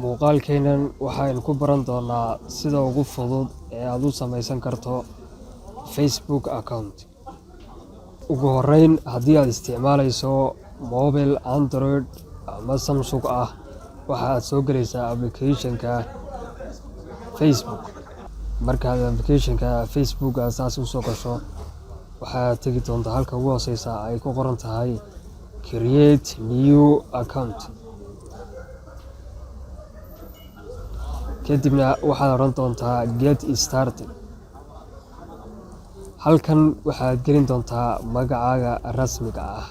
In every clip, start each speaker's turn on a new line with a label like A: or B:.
A: Muuqaalkeenan waxaynu ku baran doonaa sida ugu fudud ee aad u samaysan karto Facebook account. Ugu horreyn, haddii aad isticmaalayso mobile Android ama Samsung ah, waxa aad soo gelaysaa application-ka Facebook. Markaad application-ka Facebook saas u soo gasho, waxaad tegi doontaa halka ugu hooseysa ay ku qoran tahay Create New Account. Kadibna waxaad oran doontaa Get Started. Halkan waxaad gelin doontaa magacaaga rasmiga ah.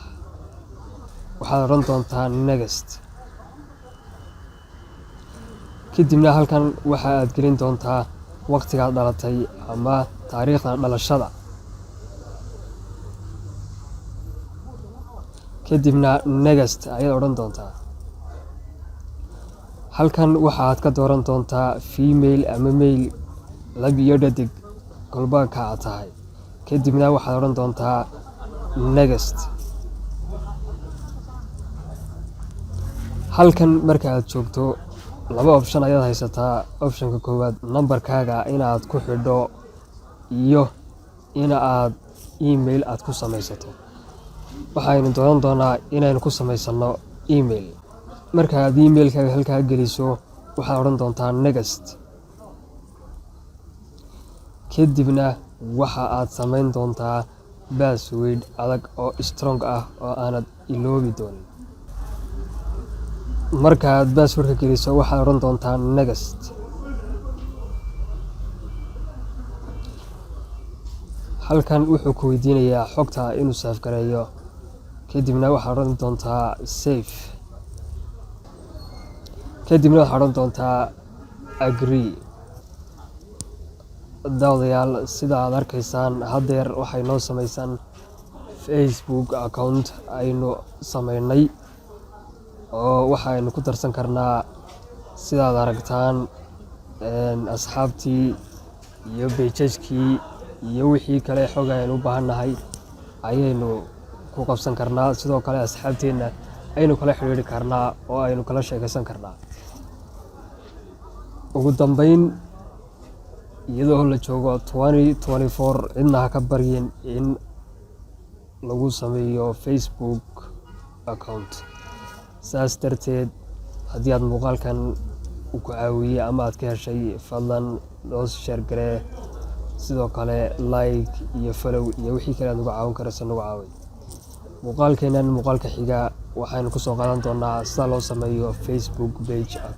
A: Waxaad oran doontaa Next. Kadibna halkan waxaad gelin doontaa waqtigaad dhalatay ama taariikhda dhalashada. Kadibna Next ayaad oran doontaa. Halkan waxaad ka dooran doontaa female ama male, lab iyo dhadig, kolba ka aad tahay. Kadibna waxaad oran doontaa Next. Halkan marka aad joogto, laba option ayaad haysataa. Option-ka koowaad, nambarkaaga inaad ku xidho iyo in aad email aad ku samaysato. Waxaynu dooran doonaa inaynu ku samaysano email. Marka aad email-kaaga halkaa geliso, waxaad oran doontaa Next. Kadibna waxa aad samayn doontaa password adag oo strong ah oo aanad iloobi doonin. Marka aad password-ka geliso, waxaad oran doontaa Next. Halkan wuxuu ku weydiinayaa xogta inuu save gareeyo. Kadibna waxaad oran doontaa Save. Kadibna waxaad oran doontaa Agree. Daawadayaal, sida aad arkaysaan haddeer waxay noo samaysan Facebook account aynu samaynay, oo waxaynu ku darsan karnaa sidaad aragtaan asxaabtii iyo page-kii iyo wixii kale xog aynu u baahannahay ayaynu ku qabsan karnaa. Sidoo kale asxaabteena aynu kala xiriiri karnaa oo aynu kala sheekaysan karnaa. Ugu dambeyn, iyadoo la joogo 2024, cidna ha ka baryin in lagu sameeyo Facebook account. Saas darteed, haddii aad muuqaalkan ku caawiyay ama aad ka heshay, fadlan noo share garee. Sidoo kale like iyo follow iyo wixii kale aad uga caawin karayso nagu caawi. Muuqaalkeenan muuqaalka xiga waxaynu ku soo qaadan doonaa sida loo sameeyo Facebook page account.